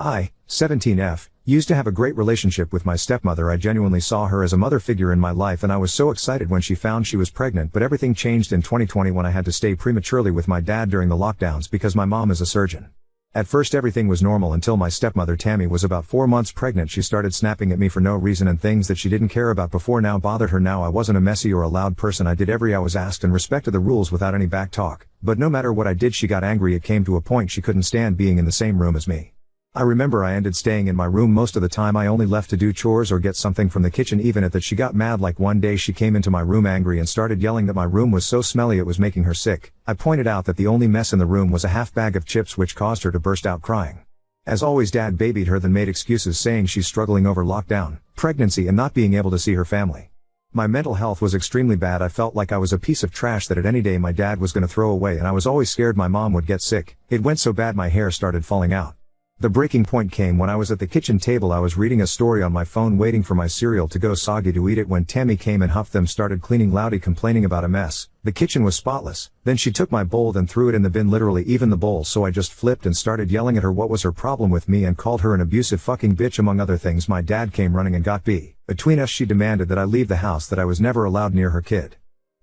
I, 17F, used to have a great relationship with my stepmother. I genuinely saw her as a mother figure in my life, and I was so excited when she found she was pregnant, but everything changed in 2020 when I had to stay prematurely with my dad during the lockdowns because my mom is a surgeon. At first everything was normal until my stepmother Tammy was about 4 months pregnant. She started snapping at me for no reason, and things that she didn't care about before now bothered her. Now I wasn't a messy or a loud person. I did every I was asked and respected the rules without any back talk, but no matter what I did she got angry. It came to a point she couldn't stand being in the same room as me. I remember I ended staying in my room most of the time. I only left to do chores or get something from the kitchen. Even at that she got mad. Like one day she came into my room angry and started yelling that my room was so smelly it was making her sick. I pointed out that the only mess in the room was a half bag of chips, which caused her to burst out crying. As always, Dad babied her, then made excuses saying she's struggling over lockdown, pregnancy, and not being able to see her family. My mental health was extremely bad. I felt like I was a piece of trash that at any day my dad was gonna throw away, and I was always scared my mom would get sick. It went so bad my hair started falling out. The breaking point came when I was at the kitchen table. I was reading a story on my phone waiting for my cereal to go soggy to eat it when Tammy came and huffed them, started cleaning loudly, complaining about a mess. The kitchen was spotless. Then she took my bowl and threw it in the bin, literally even the bowl. So I just flipped and started yelling at her what was her problem with me and called her an abusive fucking bitch among other things. My dad came running and got between us. She demanded that I leave the house, that I was never allowed near her kid.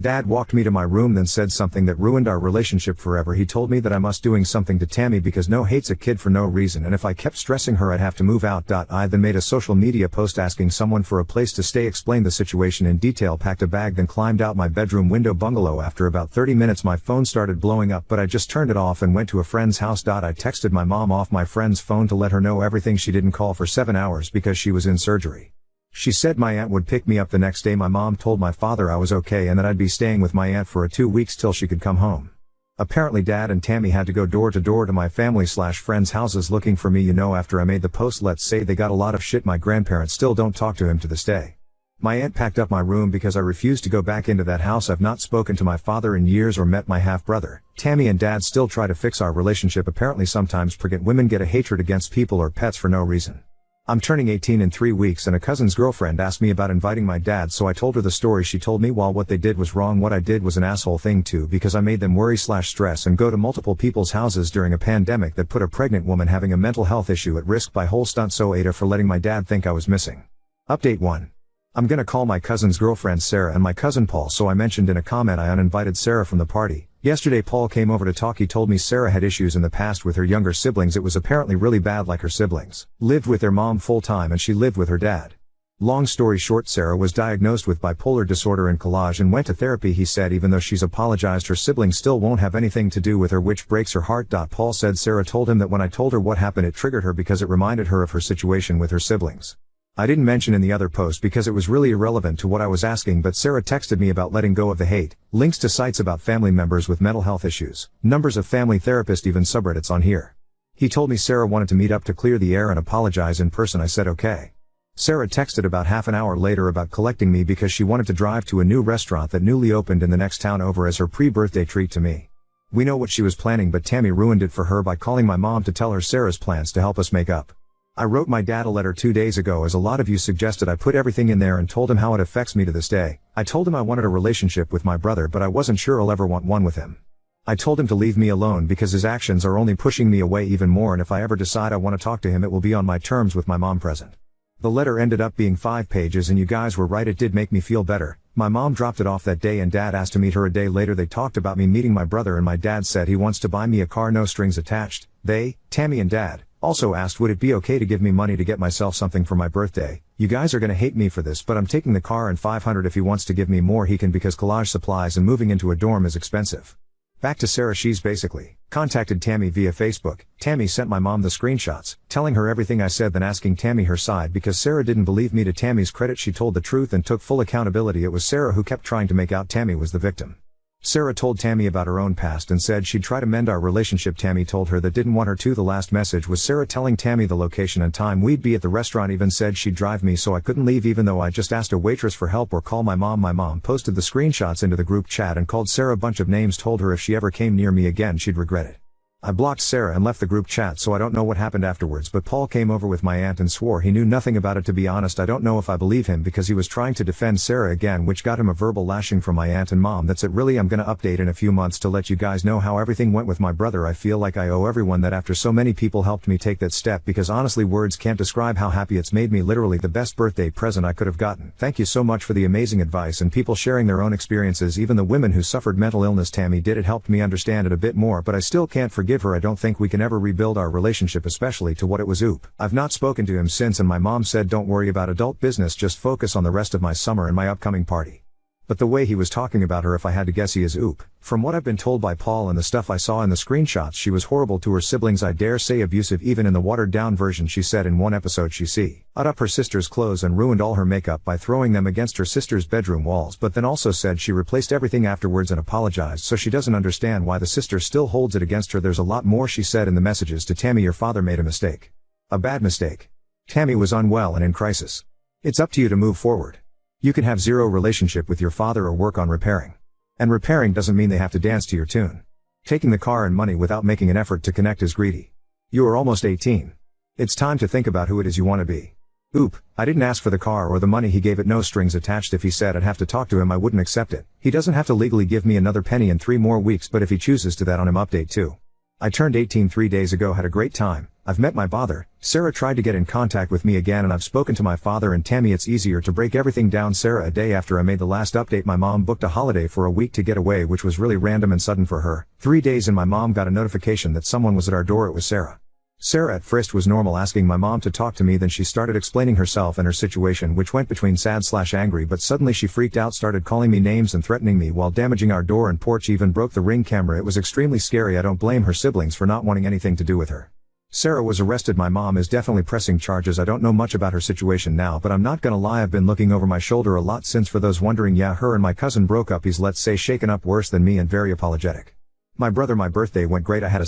Dad walked me to my room, then said something that ruined our relationship forever. He told me that I must doing something to Tammy because no hates a kid for no reason, and if I kept stressing her I'd have to move out. I then made a social media post asking someone for a place to stay, explained the situation in detail, packed a bag, then climbed out my bedroom window bungalow. After about 30 minutes my phone started blowing up, but I just turned it off and went to a friend's house. I texted my mom off my friend's phone to let her know everything. She didn't call for 7 hours because she was in surgery. She said my aunt would pick me up the next day. My mom told my father I was okay and that I'd be staying with my aunt for 2 weeks till she could come home. Apparently Dad and Tammy had to go door to door to my family/friends' houses looking for me. After I made the post, let's say they got a lot of shit. My grandparents still don't talk to him to this day. My aunt packed up my room because I refused to go back into that house. I've not spoken to my father in years or met my half-brother. Tammy and Dad still try to fix our relationship. Apparently sometimes pregnant women get a hatred against people or pets for no reason. I'm turning 18 in 3 weeks, and a cousin's girlfriend asked me about inviting my dad, so I told her the story. She told me while what they did was wrong, what I did was an asshole thing too, because I made them worry/stress and go to multiple people's houses during a pandemic that put a pregnant woman having a mental health issue at risk by whole stunt. So Ada for letting my dad think I was missing. Update 1. I'm gonna call my cousin's girlfriend Sarah and my cousin Paul. So I mentioned in a comment I uninvited Sarah from the party. Yesterday Paul came over to talk. He told me Sarah had issues in the past with her younger siblings. It was apparently really bad, like her siblings lived with their mom full time and she lived with her dad. Long story short, Sarah was diagnosed with bipolar disorder and collage and went to therapy. He said even though she's apologized, her siblings still won't have anything to do with her, which breaks her heart. Paul said Sarah told him that when I told her what happened it triggered her because it reminded her of her situation with her siblings. I didn't mention in the other post because it was really irrelevant to what I was asking, but Sarah texted me about letting go of the hate, links to sites about family members with mental health issues, numbers of family therapists, even subreddits on here. He told me Sarah wanted to meet up to clear the air and apologize in person. I said okay. Sarah texted about half an hour later about collecting me because she wanted to drive to a new restaurant that newly opened in the next town over as her pre-birthday treat to me. We know what she was planning, but Tammy ruined it for her by calling my mom to tell her Sarah's plans to help us make up. I wrote my dad a letter 2 days ago, as a lot of you suggested. I put everything in there and told him how it affects me to this day. I told him I wanted a relationship with my brother, but I wasn't sure I'll ever want one with him. I told him to leave me alone because his actions are only pushing me away even more, and if I ever decide I want to talk to him it will be on my terms with my mom present. The letter ended up being 5 pages, and you guys were right, it did make me feel better. My mom dropped it off that day and Dad asked to meet her a day later. They talked about me meeting my brother and my dad said he wants to buy me a car, no strings attached. They, Tammy and Dad, also asked would it be okay to give me money to get myself something for my birthday. You guys are gonna hate me for this, but I'm taking the car and $500 if he wants to give me more he can, because collage supplies and moving into a dorm is expensive. Back to Sarah. She's basically contacted Tammy via Facebook. Tammy sent my mom the screenshots, telling her everything I said, then asking Tammy her side because Sarah didn't believe me. To Tammy's credit, she told the truth and took full accountability. It was Sarah who kept trying to make out Tammy was the victim. Sarah told Tammy about her own past and said she'd try to mend our relationship. Tammy told her that didn't want her to. The last message was Sarah telling Tammy the location and time we'd be at the restaurant, even said she'd drive me so I couldn't leave even though I just asked a waitress for help or call my mom. My mom posted the screenshots into the group chat and called Sarah a bunch of names, told her if she ever came near me again she'd regret it. I blocked Sarah and left the group chat, so I don't know what happened afterwards, but Paul came over with my aunt and swore he knew nothing about it. To be honest, I don't know if I believe him because he was trying to defend Sarah again, which got him a verbal lashing from my aunt and mom. That's it really. I'm gonna update in a few months to let you guys know how everything went with my brother. I feel like I owe everyone that after so many people helped me take that step, because honestly words can't describe how happy it's made me. Literally the best birthday present I could have gotten. Thank you so much for the amazing advice and people sharing their own experiences, even the women who suffered mental illness. Tammy did. It helped me understand it a bit more, but I still can't forgive her. I don't think we can ever rebuild our relationship, especially to what it was. Oop. I've not spoken to him since, and my mom said don't worry about adult business, just focus on the rest of my summer and my upcoming party. But the way he was talking about her, if I had to guess, he is oop. From what I've been told by Paul and the stuff I saw in the screenshots, she was horrible to her siblings. I dare say abusive, even in the watered down version. She said in one episode she cut up her sister's clothes and ruined all her makeup by throwing them against her sister's bedroom walls, but then also said she replaced everything afterwards and apologized, so she doesn't understand why the sister still holds it against her. There's a lot more she said in the messages to Tammy. Your father made a mistake. A bad mistake. Tammy was unwell and in crisis. It's up to you to move forward. You can have zero relationship with your father or work on repairing. And repairing doesn't mean they have to dance to your tune. Taking the car and money without making an effort to connect is greedy. You are almost 18. It's time to think about who it is you want to be. Oop, I didn't ask for the car or the money, he gave it, no strings attached. If he said I'd have to talk to him, I wouldn't accept it. He doesn't have to legally give me another penny in 3 more weeks, but if he chooses to, that on him. Update 2. I turned 18 3 days ago, had a great time. I've met my father. Sarah tried to get in contact with me again, and I've spoken to my father and Tammy. It's easier to break everything down. Sarah, a day after I made the last update, my mom booked a holiday for a week to get away, which was really random and sudden for her. 3 days in, my mom got a notification that someone was at our door. It was Sarah. Sarah at first was normal, asking my mom to talk to me, then she started explaining herself and her situation, which went between sad/angry, but suddenly she freaked out, started calling me names and threatening me while damaging our door and porch, even broke the Ring camera. It was extremely scary. I don't blame her siblings for not wanting anything to do with her. Sarah was arrested. My mom is definitely pressing charges. I don't know much about her situation now, but I'm not gonna lie, I've been looking over my shoulder a lot since. For those wondering, yeah, her and my cousin broke up. He's, let's say, shaken up worse than me and very apologetic. My brother, my birthday went great. I had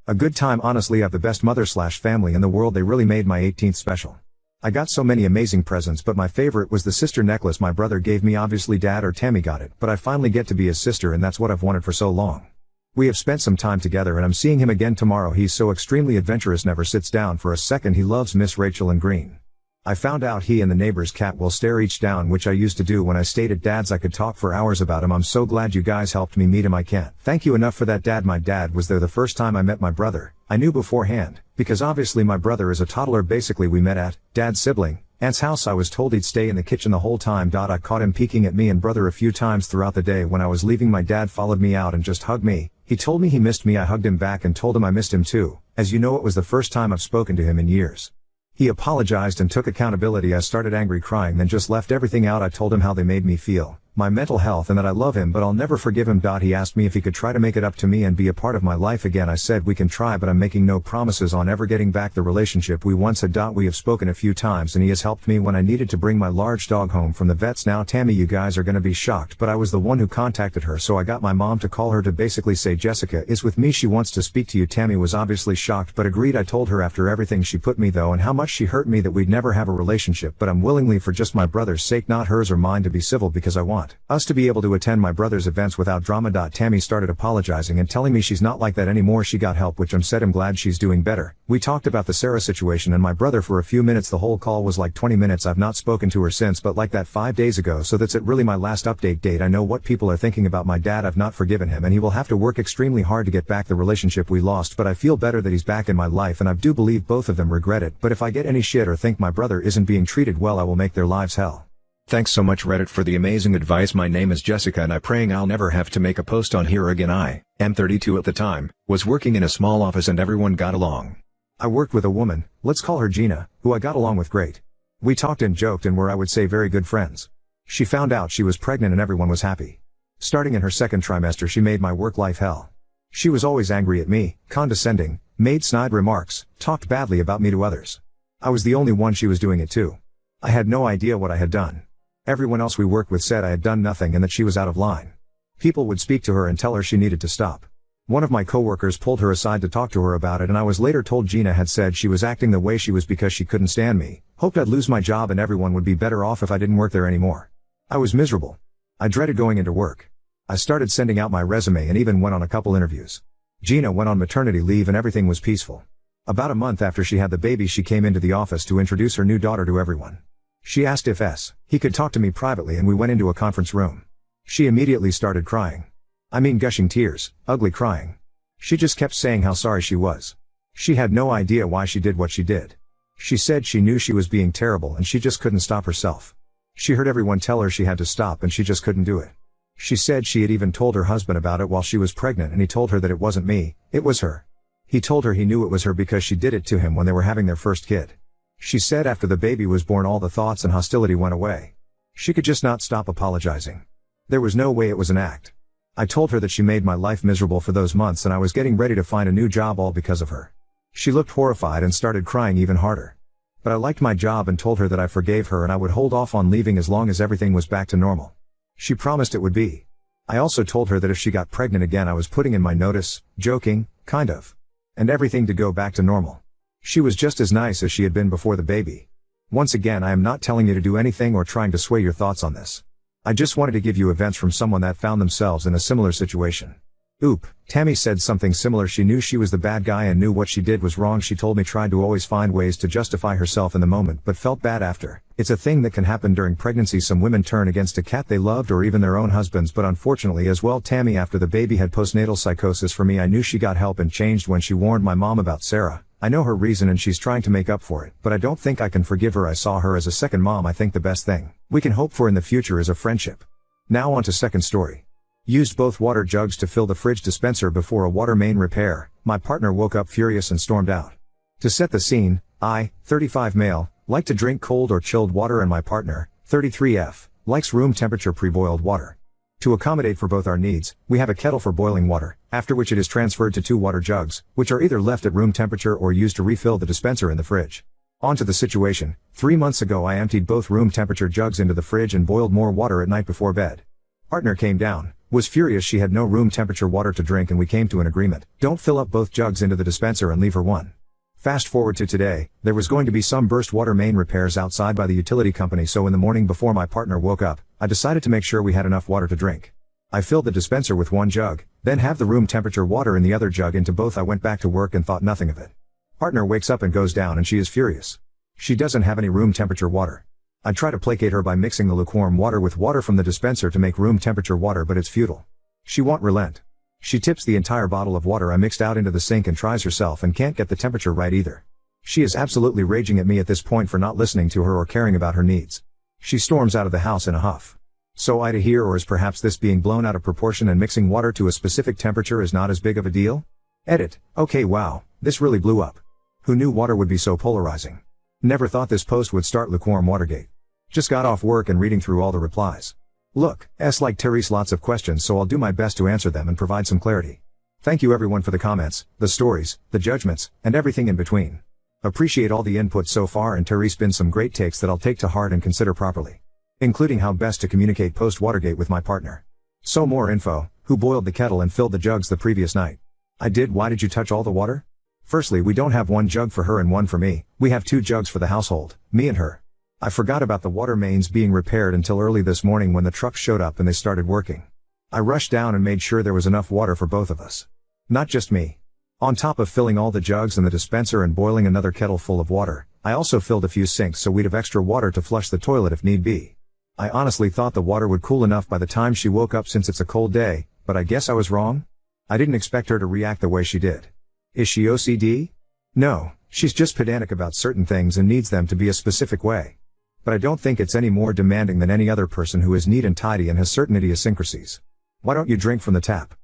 a good time. Honestly, I have the best mother/family in the world. They really made my 18th special. I got so many amazing presents, but my favorite was the sister necklace my brother gave me. Obviously Dad or Tammy got it, but I finally get to be his sister, and that's what I've wanted for so long. We have spent some time together, and I'm seeing him again tomorrow. He's so extremely adventurous, never sits down for a second. He loves Miss Rachel and Green. I found out he and the neighbor's cat will stare each down, which I used to do when I stayed at Dad's. I could talk for hours about him. I'm so glad you guys helped me meet him. I can't thank you enough for that, Dad. My dad was there the first time I met my brother. I knew beforehand, because obviously my brother is a toddler. Basically we met at Dad's sibling aunt's house. I was told he'd stay in the kitchen the whole time. I caught him peeking at me and brother a few times throughout the day. When I was leaving, my dad followed me out and just hugged me. He told me he missed me. I hugged him back and told him I missed him too. As you know, it was the first time I've spoken to him in years. He apologized and took accountability. I started angry, crying, then just left everything out. I told him how they made me feel, my mental health, and that I love him, but I'll never forgive him. He asked me if he could try to make it up to me and be a part of my life again. I said we can try, but I'm making no promises on ever getting back the relationship we once had. We have spoken a few times and he has helped me when I needed to bring my large dog home from the vets. Now Tammy, you guys are gonna be shocked, but I was the one who contacted her, so I got my mom to call her to basically say Jessica is with me, she wants to speak to you. Tammy was obviously shocked but agreed. I told her after everything she put me though and how much she hurt me that we'd never have a relationship, but I'm willingly, for just my brother's sake, not hers or mine, to be civil, because I want us to be able to attend my brother's events without drama. Tammy started apologizing and telling me she's not like that anymore. She got help, which I'm glad she's doing better. We talked about the Sarah situation and my brother for a few minutes. The whole call was like 20 minutes. I've not spoken to her since, but like that 5 days ago, so that's it, really my last update date. I know what people are thinking about my dad. I've not forgiven him and he will have to work extremely hard to get back the relationship we lost, but I feel better that he's back in my life and I do believe both of them regret it. But if I get any shit or think my brother isn't being treated well, I will make their lives hell. Thanks so much Reddit for the amazing advice. My name is Jessica and I'm praying I'll never have to make a post on here again. I am 32 at the time, was working in a small office and everyone got along. I worked with a woman, let's call her Gina, who I got along with great. We talked and joked and were, I would say, very good friends. She found out she was pregnant and everyone was happy. Starting in her second trimester, she made my work life hell. She was always angry at me, condescending, made snide remarks, talked badly about me to others. I was the only one she was doing it to. I had no idea what I had done. Everyone else we worked with said I had done nothing and that she was out of line. People would speak to her and tell her she needed to stop. One of my coworkers pulled her aside to talk to her about it, and I was later told Gina had said she was acting the way she was because she couldn't stand me, hoped I'd lose my job and everyone would be better off if I didn't work there anymore. I was miserable. I dreaded going into work. I started sending out my resume and even went on a couple interviews. Gina went on maternity leave and everything was peaceful. About a month after she had the baby, she came into the office to introduce her new daughter to everyone. She asked if he could talk to me privately, and we went into a conference room. She immediately started crying. I mean, gushing tears, ugly crying. She just kept saying how sorry she was. She had no idea why she did what she did. She said she knew she was being terrible and she just couldn't stop herself. She heard everyone tell her she had to stop and she just couldn't do it. She said she had even told her husband about it while she was pregnant, and he told her that it wasn't me, it was her. He told her he knew it was her because she did it to him when they were having their first kid. She said after the baby was born all the thoughts and hostility went away. She could just not stop apologizing. There was no way it was an act. I told her that she made my life miserable for those months and I was getting ready to find a new job all because of her. She looked horrified and started crying even harder. But I liked my job and told her that I forgave her and I would hold off on leaving as long as everything was back to normal. She promised it would be. I also told her that if she got pregnant again I was putting in my notice, joking, kind of. And everything to go back to normal. She was just as nice as she had been before the baby. Once again, I am not telling you to do anything or trying to sway your thoughts on this. I just wanted to give you events from someone that found themselves in a similar situation. Oop, Tammy said something similar. She knew she was the bad guy and knew what she did was wrong. She told me tried to always find ways to justify herself in the moment but felt bad after. It's a thing that can happen during pregnancy. Some women turn against a cat they loved or even their own husbands, but unfortunately as well. Tammy, after the baby had postnatal psychosis. For me, I knew she got help and changed when she warned my mom about Sarah. I know her reason and she's trying to make up for it, but I don't think I can forgive her. I saw her as a second mom. I think the best thing we can hope for in the future is a friendship. Now on to second story. Used both water jugs to fill the fridge dispenser before a water main repair. My partner woke up furious and stormed out. To set the scene, I, 35 male, like to drink cold or chilled water, and my partner, 33F, likes room temperature pre-boiled water. To accommodate for both our needs, we have a kettle for boiling water, after which it is transferred to 2 water jugs, which are either left at room temperature or used to refill the dispenser in the fridge. On to the situation. 3 months ago I emptied both room temperature jugs into the fridge and boiled more water at night before bed. Partner came down, was furious she had no room temperature water to drink, and we came to an agreement. Don't fill up both jugs into the dispenser and leave her one. Fast forward to today, there was going to be some burst water main repairs outside by the utility company, so in the morning before my partner woke up, I decided to make sure we had enough water to drink. I filled the dispenser with 1 jug, then have the room temperature water in the other jug into both. I went back to work and thought nothing of it. Partner wakes up and goes down and she is furious. She doesn't have any room temperature water. I try to placate her by mixing the lukewarm water with water from the dispenser to make room temperature water, but it's futile. She won't relent. She tips the entire bottle of water I mixed out into the sink and tries herself and can't get the temperature right either. She is absolutely raging at me at this point for not listening to her or caring about her needs. She storms out of the house in a huff. So I to hear, or is perhaps this being blown out of proportion and mixing water to a specific temperature is not as big of a deal? Edit. Okay, wow, this really blew up. Who knew water would be so polarizing? Never thought this post would start lukewarm Watergate. Just got off work and reading through all the replies. Look, like Therese, lots of questions, so I'll do my best to answer them and provide some clarity. Thank you everyone for the comments, the stories, the judgments, and everything in between. Appreciate all the input so far, and Therese been some great takes that I'll take to heart and consider properly. Including how best to communicate post-Watergate with my partner. So more info, who boiled the kettle and filled the jugs the previous night? I did. Why did you touch all the water? Firstly, we don't have 1 jug for her and 1 for me, we have 2 jugs for the household, me and her. I forgot about the water mains being repaired until early this morning when the truck showed up and they started working. I rushed down and made sure there was enough water for both of us. Not just me. On top of filling all the jugs in the dispenser and boiling another kettle full of water, I also filled a few sinks so we'd have extra water to flush the toilet if need be. I honestly thought the water would cool enough by the time she woke up since it's a cold day, but I guess I was wrong? I didn't expect her to react the way she did. Is she OCD? No, she's just pedantic about certain things and needs them to be a specific way. But I don't think it's any more demanding than any other person who is neat and tidy and has certain idiosyncrasies. Why don't you drink from the tap?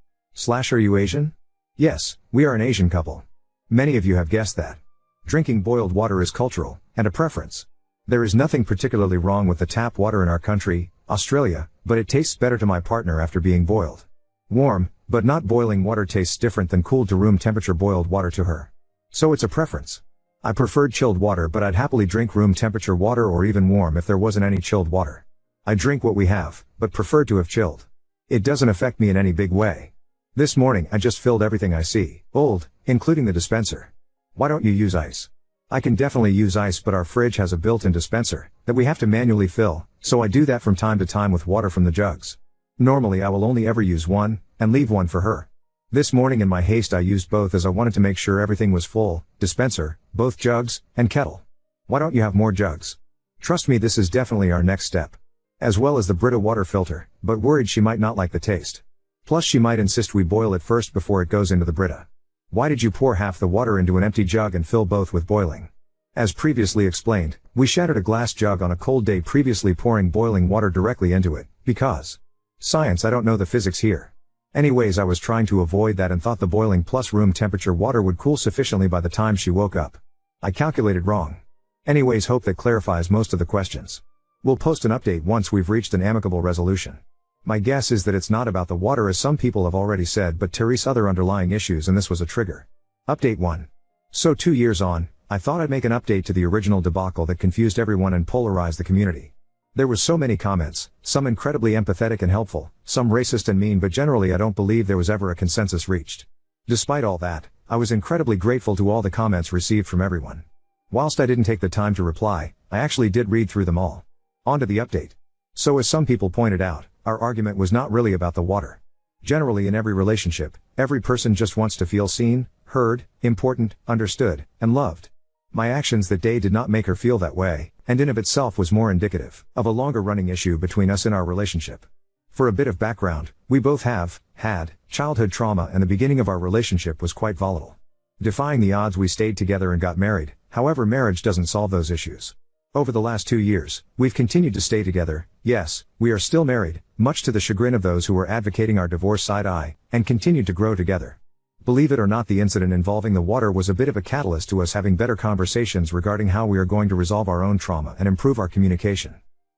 Are you Asian? Yes, we are an Asian couple. Many of you have guessed that. Drinking boiled water is cultural, and a preference. There is nothing particularly wrong with the tap water in our country, Australia, but it tastes better to my partner after being boiled. Warm, but not boiling water tastes different than cooled to room temperature boiled water to her. So it's a preference. I preferred chilled water, but I'd happily drink room temperature water or even warm if there wasn't any chilled water. I drink what we have, but prefer to have chilled. It doesn't affect me in any big way. This morning I just filled everything I see, old, including the dispenser. Why don't you use ice? I can definitely use ice, but our fridge has a built-in dispenser that we have to manually fill, so I do that from time to time with water from the jugs. Normally I will only ever use 1, and leave 1 for her. This morning in my haste I used both as I wanted to make sure everything was full, dispenser, both jugs, and kettle. Why don't you have more jugs? Trust me, this is definitely our next step. As well as the Brita water filter, but worried she might not like the taste. Plus she might insist we boil it first before it goes into the Brita. Why did you pour half the water into an empty jug and fill both with boiling? As previously explained, we shattered a glass jug on a cold day, previously pouring boiling water directly into it, because science, I don't know the physics here. Anyways, I was trying to avoid that and thought the boiling plus room temperature water would cool sufficiently by the time she woke up. I calculated wrong. Anyways, hope that clarifies most of the questions. We'll post an update once we've reached an amicable resolution. My guess is that it's not about the water as some people have already said, but Therese' other underlying issues, and this was a trigger. Update 1. So 2 years on, I thought I'd make an update to the original debacle that confused everyone and polarized the community. There were so many comments, some incredibly empathetic and helpful, some racist and mean, but generally I don't believe there was ever a consensus reached. Despite all that, I was incredibly grateful to all the comments received from everyone. Whilst I didn't take the time to reply, I actually did read through them all. On to the update. So as some people pointed out, our argument was not really about the water. Generally in every relationship, every person just wants to feel seen, heard, important, understood, and loved. My actions that day did not make her feel that way, and in of itself was more indicative of a longer running issue between us in our relationship. For a bit of background, we both have had childhood trauma, and the beginning of our relationship was quite volatile. Defying the odds, we stayed together and got married. However, marriage doesn't solve those issues. Over the last 2 years, we've continued to stay together. Yes, we are still married, much to the chagrin of those who were advocating our divorce side-eye, and continued to grow together. Believe it or not, the incident involving the water was a bit of a catalyst to us having better conversations regarding how we are going to resolve our own trauma and improve our communication.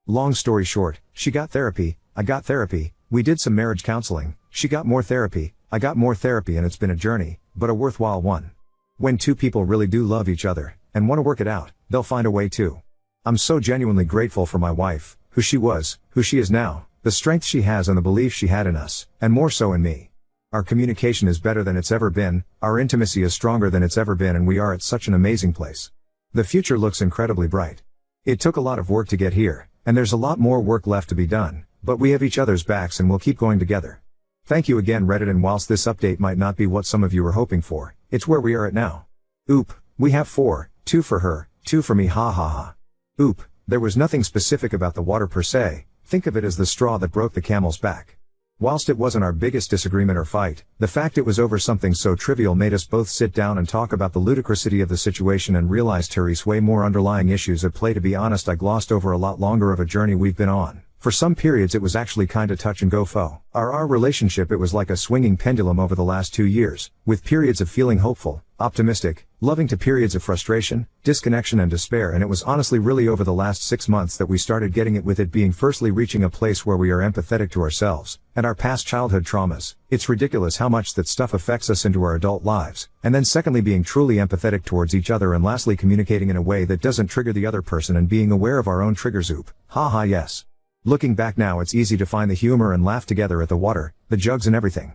Long story short, she got therapy, I got therapy, we did some marriage counseling, she got more therapy, I got more therapy, and it's been a journey, but a worthwhile one. When two people really do love each other, and want to work it out, they'll find a way to. I'm so genuinely grateful for my wife, who she was, who she is now, the strength she has and the belief she had in us, and more so in me. Our communication is better than it's ever been, our intimacy is stronger than it's ever been, and we are at such an amazing place. The future looks incredibly bright. It took a lot of work to get here, and there's a lot more work left to be done, but we have each other's backs and we'll keep going together. Thank you again, Reddit, and whilst this update might not be what some of you were hoping for, it's where we are at now. Oop, we have 4, 2 for her, 2 for me, ha ha ha. Oop, there was nothing specific about the water per se, think of it as the straw that broke the camel's back. Whilst it wasn't our biggest disagreement or fight, the fact it was over something so trivial made us both sit down and talk about the ludicrousity of the situation and realize Therese way more underlying issues at play. To be honest, I glossed over a lot longer of a journey we've been on. For some periods it was actually kinda touch and go fo. Our relationship, it was like a swinging pendulum over the last 2 years, with periods of feeling hopeful, optimistic, loving to periods of frustration, disconnection and despair, and it was honestly really over the last 6 months that we started getting it, with it being firstly reaching a place where we are empathetic to ourselves and our past childhood traumas. It's ridiculous how much that stuff affects us into our adult lives, and then secondly being truly empathetic towards each other, and lastly communicating in a way that doesn't trigger the other person and being aware of our own triggers. Oop, haha, yes. Looking back now, it's easy to find the humor and laugh together at the water, the jugs and everything.